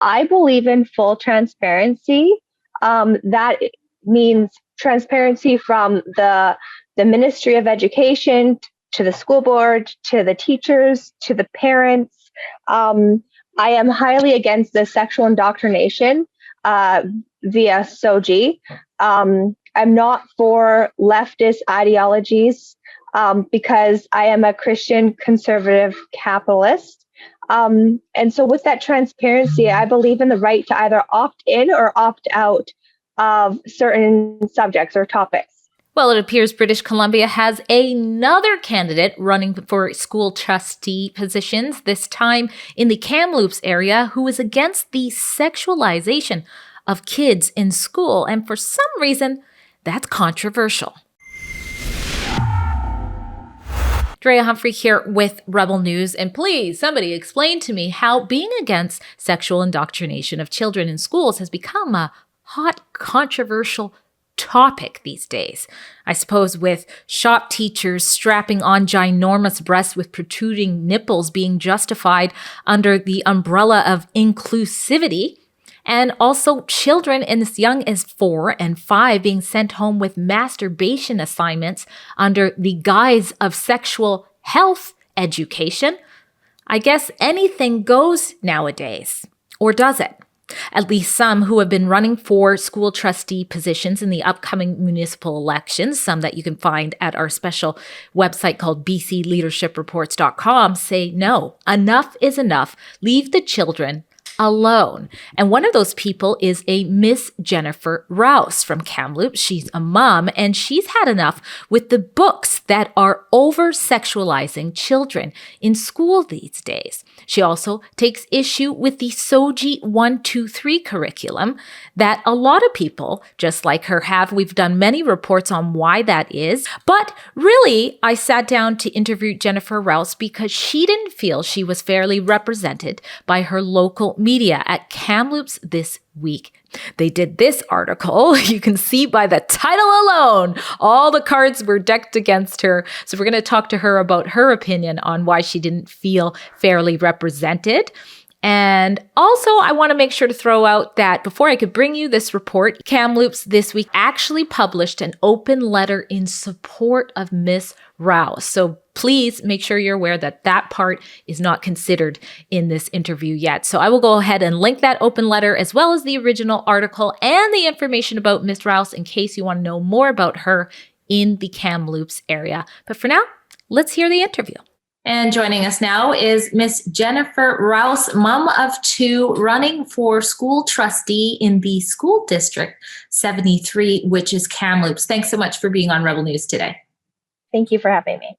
I believe in full transparency. That means transparency from the Ministry of Education to the school board, to the teachers, to the parents. I am highly against the sexual indoctrination via SOGI. I'm not for leftist ideologies because I am a Christian conservative capitalist. And so with that transparency, I believe in the right to either opt in or opt out of certain subjects or topics. Well, it appears British Columbia has another candidate running for school trustee positions, this time in the Kamloops area, who is against the sexualization of kids in school. And for some reason, that's controversial. Drea Humphrey here with Rebel News, and please, somebody explain to me how being against sexual indoctrination of children in schools has become a hot, controversial topic these days. I suppose with shop teachers strapping on ginormous breasts with protruding nipples being justified under the umbrella of inclusivity, and also children as young as 4 and 5 being sent home with masturbation assignments under the guise of sexual health education. I guess anything goes nowadays. Or does it? At least some who have been running for school trustee positions in the upcoming municipal elections, some that you can find at our special website called bcleadershipreports.com, say no, enough is enough. Leave the children alone. And one of those people is a Miss Jennifer Rowse from Kamloops. She's a mom, and she's had enough with the books that are over-sexualizing children in school these days. She also takes issue with the SOGI 123 curriculum that a lot of people, just like her, have. We've done many reports on why that is. But really, I sat down to interview Jennifer Rowse because she didn't feel she was fairly represented by her local media at Kamloops this week. They did this article. You can see by the title alone, all the cards were decked against her. So we're going to talk to her about her opinion on why she didn't feel fairly represented. And also, I want to make sure to throw out that before I could bring you this report, Kamloops this week actually published an open letter in support of Miss Rowse. So please make sure you're aware that that part is not considered in this interview yet. So I will go ahead and link that open letter as well as the original article and the information about Miss Rowse in case you want to know more about her in the Kamloops area. But for now, let's hear the interview. And joining us now is Miss Jennifer Rowse, mom of 2, running for school trustee in the school district 73, which is Kamloops. Thanks so much for being on Rebel News today. Thank you for having me.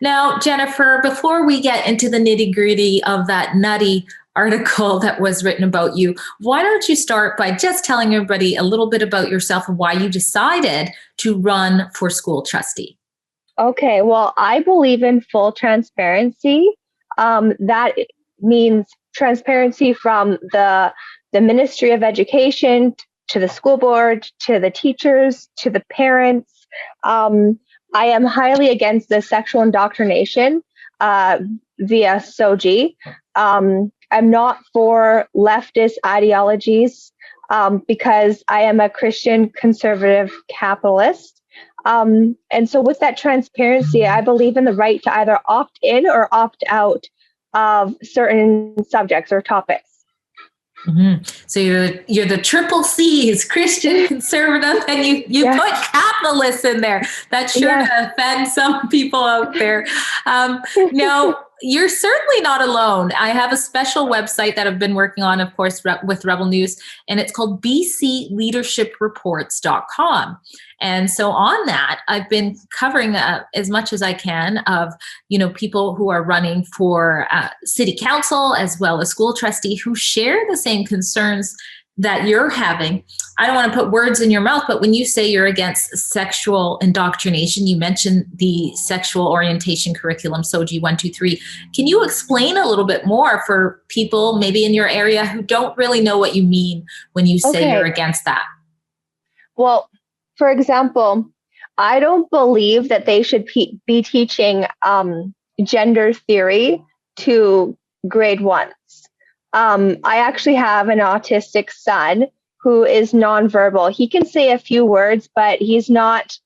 Now, Jennifer, before we get into the nitty-gritty of that nutty article that was written about you, why don't you start by just telling everybody a little bit about yourself and why you decided to run for school trustee? Okay, well, I believe in full transparency. That means transparency from the Ministry of Education to the school board, to the teachers, to the parents. I am highly against the sexual indoctrination via SOGI. I'm not for leftist ideologies because I am a Christian conservative capitalist. And so with that transparency, I believe in the right to either opt in or opt out of certain subjects or topics. Mm-hmm. So you're the triple C's, Christian, conservative, and you yes. Put capitalist in there. That's sure yes. to offend some people out there. Now, you're certainly not alone. I have a special website that I've been working on, of course, with Rebel News, and it's called bcleadershipreports.com. And so on that, I've been covering as much as I can of, people who are running for city council as well as school trustee who share the same concerns that you're having. I don't want to put words in your mouth, but when you say you're against sexual indoctrination, you mentioned the sexual orientation curriculum, SOGI 123. Can you explain a little bit more for people maybe in your area who don't really know what you mean when you say you're against that? Well, for example, I don't believe that they should be teaching gender theory to grade 1s. I actually have an autistic son who is nonverbal. He can say a few words, but he's not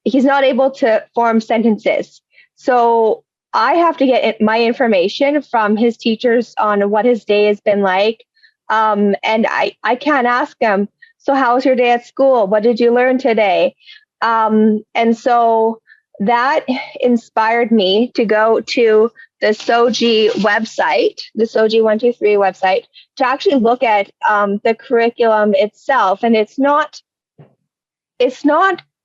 able to form sentences. So I have to get my information from his teachers on what his day has been like. And I can't ask him, so how was your day at school? What did you learn today? And so that inspired me to go to the SOGI website, the SOGI 123 website, to actually look at the curriculum itself. And it's not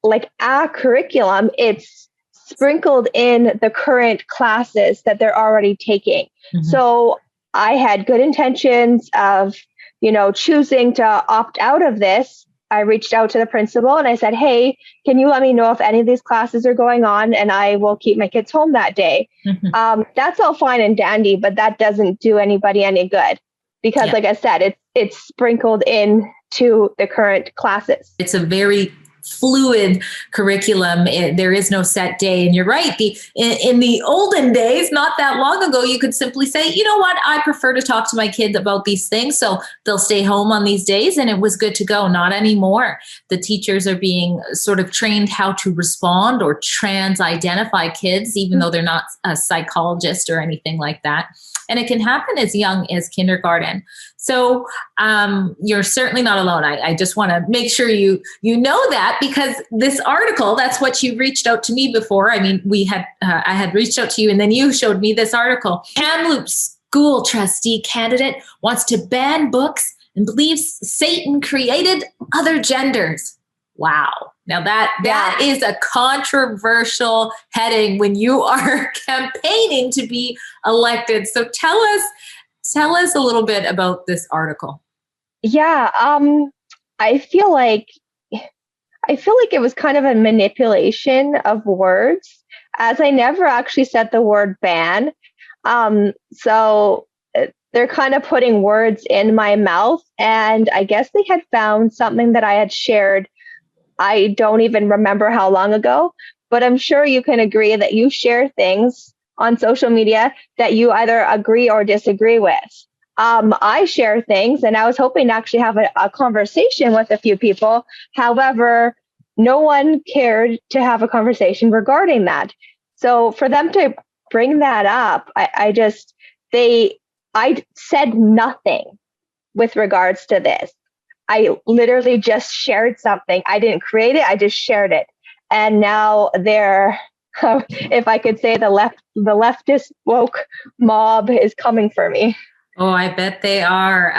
like a curriculum, it's sprinkled in the current classes that they're already taking. Mm-hmm. So I had good intentions of, choosing to opt out of this. I reached out to the principal and I said, hey, can you let me know if any of these classes are going on, and I will keep my kids home that day. Mm-hmm. That's all fine and dandy, but that doesn't do anybody any good because, like I said, it's sprinkled in to the current classes. It's a very fluid curriculum. There is no set day. And you're right. In the olden days, not that long ago, you could simply say, you know what, I prefer to talk to my kids about these things, so they'll stay home on these days, and it was good to go. Not anymore. The teachers are being sort of trained how to respond or trans-identify kids, even though they're not a psychologist or anything like that. And it can happen as young as kindergarten. So you're certainly not alone. I just want to make sure you know that, because this article, that's what you reached out to me before. I mean, I had reached out to you, and then you showed me this article. Kamloops school trustee candidate wants to ban books and believes Satan created other genders. Wow. Now that is a controversial heading when you are campaigning to be elected. So tell us a little bit about this article. Yeah, I feel like it was kind of a manipulation of words, as I never actually said the word ban. So they're kind of putting words in my mouth, and I guess they had found something that I had shared. I don't even remember how long ago, but I'm sure you can agree that you share things on social media that you either agree or disagree with. I share things, and I was hoping to actually have a conversation with a few people. However, no one cared to have a conversation regarding that. So for them to bring that up, I said nothing with regards to this. I literally just shared something. I didn't create it. I just shared it. And now they're, if I could say, the leftist woke mob is coming for me. Oh, I bet they are.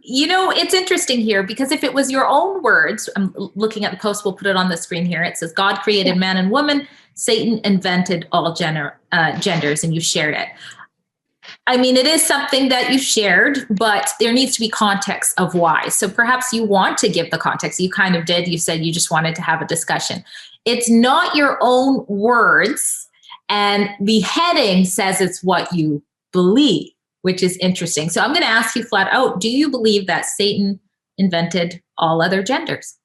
It's interesting here, because if it was your own words, I'm looking at the post, we'll put it on the screen here. It says, God created man and woman, Satan invented all genders, and you shared it. I mean, it is something that you shared, but there needs to be context of why. So perhaps you want to give the context. You kind of did. You said you just wanted to have a discussion. It's not your own words, and the heading says it's what you believe, which is interesting. So I'm going to ask you flat out, do you believe that Satan invented all other genders?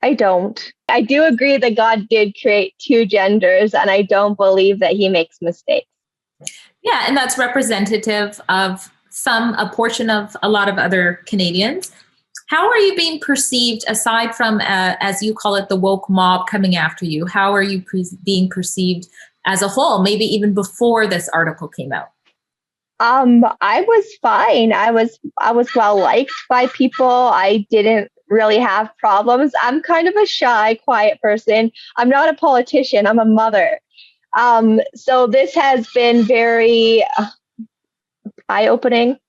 I don't. I do agree that God did create two genders, and I don't believe that he makes mistakes. Yeah, and that's representative of a portion of a lot of other Canadians. How are you being perceived, aside from, as you call it, the woke mob coming after you? How are you being perceived as a whole, maybe even before this article came out? I was fine. I was well liked by people. I didn't really have problems. I'm kind of a shy, quiet person. I'm not a politician. I'm a mother. So this has been very eye-opening.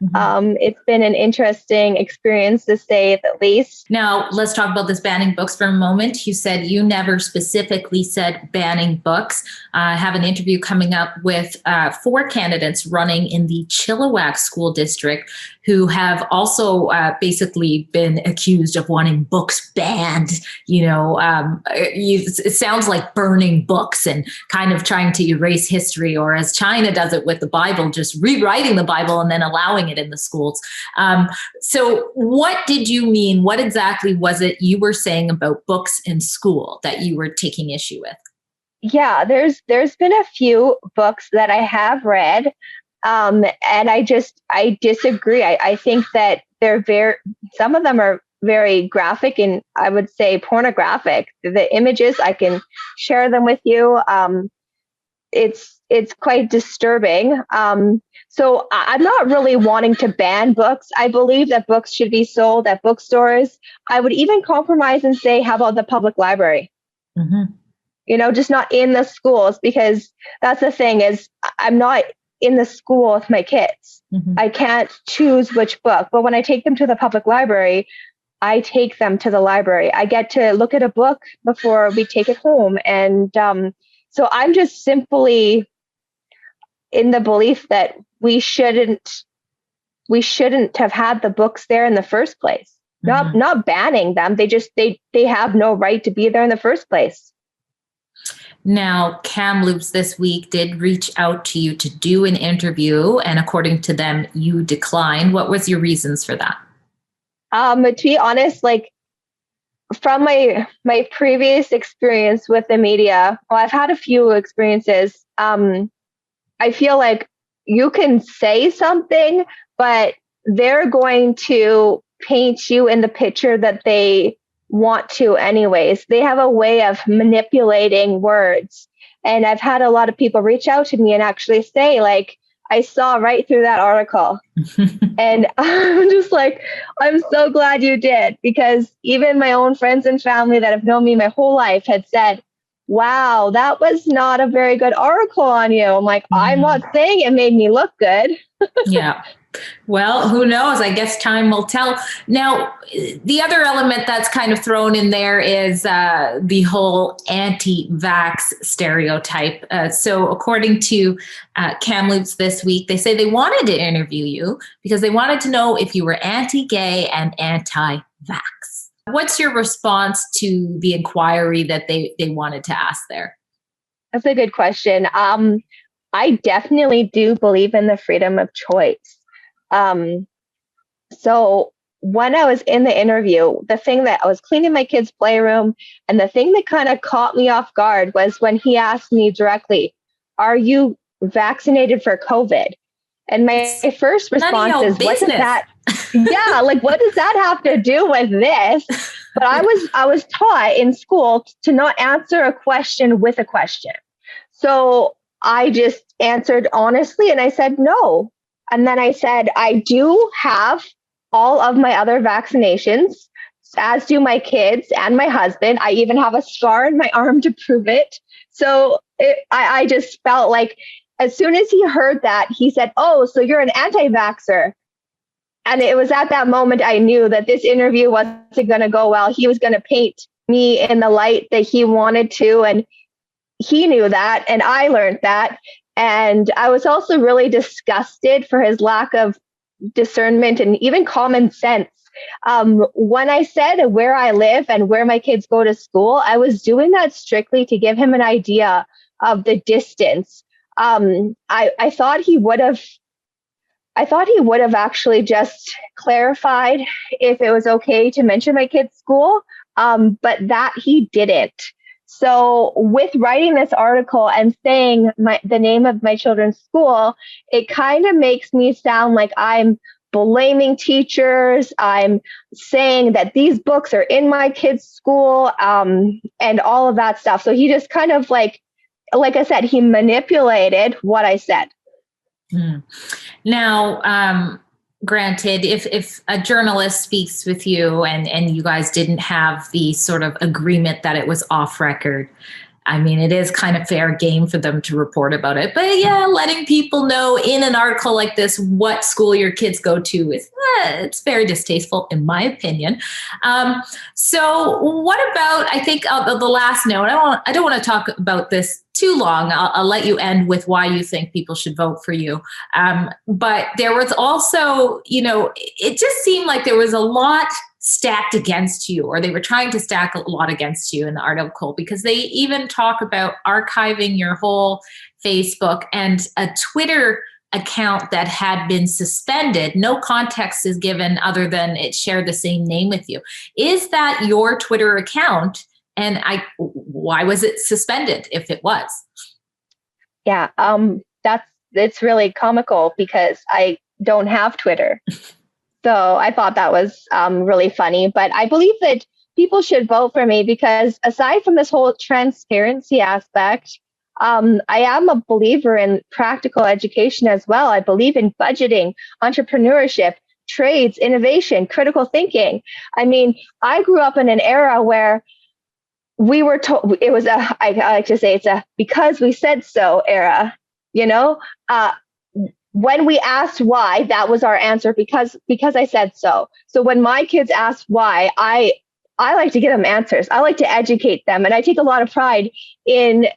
Mm-hmm. It's been an interesting experience, to say the least. Now, let's talk about this banning books for a moment. You said you never specifically said banning books. I have an interview coming up with 4 candidates running in the Chilliwack School District who have also basically been accused of wanting books banned. It sounds like burning books and kind of trying to erase history, or as China does it with the Bible, just rewriting the Bible and then allowing it in the schools. So what did you mean? What exactly was it you were saying about books in school that you were taking issue with? Yeah, there's been a few books that I have read And I disagree. I think that some of them are very graphic and I would say pornographic. The images, I can share them with you. It's quite disturbing. So I'm not really wanting to ban books. I believe that books should be sold at bookstores. I would even compromise and say, how about the public library? Mm-hmm. Just not in the schools, because that's the thing is I'm not in the school with my kids. Mm-hmm. I can't choose which book, but when I take them to the public library, I take them to the library. I get to look at a book before we take it home. And so I'm just simply in the belief that we shouldn't have had the books there in the first place. Mm-hmm. Not banning them. They have no right to be there in the first place. Now, Kamloops this week did reach out to you to do an interview, and according to them, you declined. What was your reasons for that? To be honest, like from my previous experience with the media, well, I've had a few experiences. I feel like you can say something, but they're going to paint you in the picture that they want to anyways. They have a way of manipulating words. And I've had a lot of people reach out to me and actually say, like, I saw right through that article. And I'm just like, I'm so glad you did, because even my own friends and family that have known me my whole life had said, wow, that was not a very good article on you. I'm like, I'm not saying it made me look good. Yeah. Well, who knows? I guess time will tell. Now, the other element that's kind of thrown in there is the whole anti-vax stereotype. So according to Kamloops this week, they say they wanted to interview you because they wanted to know if you were anti-gay and anti-vax. What's your response to the inquiry that they wanted to ask there? That's a good question. I definitely do believe in the freedom of choice. So when I was in the interview, the thing that I was cleaning my kids' playroom, and the thing that kind of caught me off guard was when he asked me directly, "Are you vaccinated for COVID?" And my first response is, "What does that?" Yeah, like what does that have to do with this? But I was taught in school to not answer a question with a question. So I just answered honestly and I said no. And then I said, I do have all of my other vaccinations, as do my kids and my husband. I even have a scar in my arm to prove it. So I just felt like as soon as he heard that, he said, "Oh, so you're an anti-vaxxer." And it was at that moment I knew that this interview wasn't going to go well. He was going to paint me in the light that he wanted to. And he knew that. And I learned that. And I was also really disgusted for his lack of discernment and even common sense. When I said where I live and where my kids go to school, I was doing that strictly to give him an idea of the distance. I thought he would have actually just clarified if it was okay to mention my kid's school, but that he didn't. So with writing this article and saying the name of my children's school, it kind of makes me sound like I'm blaming teachers. I'm saying that these books are in my kid's school, and all of that stuff. So he just kind of like I said, he manipulated what I said. Now, granted, if a journalist speaks with you and you guys didn't have the sort of agreement that it was off record, I mean, it is kind of fair game for them to report about it. But yeah, letting people know in an article like this what school your kids go to is it's very distasteful, in my opinion. So what about, I think the last note, I don't want to talk about this too long. I'll let you end with why you think people should vote for you. But there was also, it just seemed like there was a lot stacked against you, or they were trying to stack a lot against you in the article, because they even talk about archiving your whole Facebook and a Twitter account that had been suspended. No context is given other than it shared the same name with you. Is that your Twitter account? And why was it suspended if it was? Yeah, that's it's really comical because I don't have Twitter. So I thought that was really funny. But I believe that people should vote for me because aside from this whole transparency aspect, I am a believer in practical education as well. I believe in budgeting, entrepreneurship, trades, innovation, critical thinking. I mean, I grew up in an era where we were told it was I like to say it's a because we said so era, you know? When we asked why, that was our answer because I said so. So when my kids ask why, I like to give them answers. I like to educate them, and I take a lot of pride in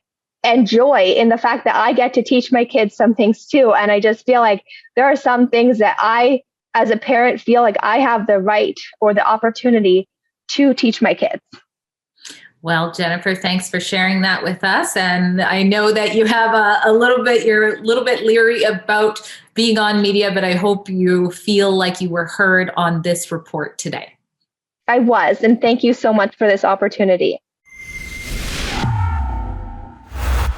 and joy in the fact that I get to teach my kids some things too. And I just feel like there are some things that I, as a parent, feel like I have the right or the opportunity to teach my kids. Well, Jennifer, thanks for sharing that with us. And I know that you have you're a little bit leery about being on media, but I hope you feel like you were heard on this report today. I was, and thank you so much for this opportunity.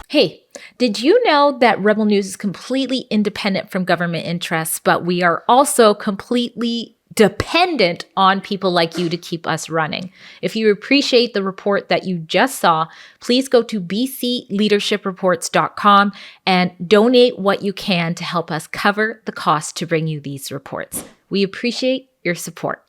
Hey, did you know that Rebel News is completely independent from government interests, but we are also completely dependent on people like you to keep us running? If you appreciate the report that you just saw, please go to bcleadership.reports.com and donate what you can to help us cover the cost to bring you these reports. We appreciate your support.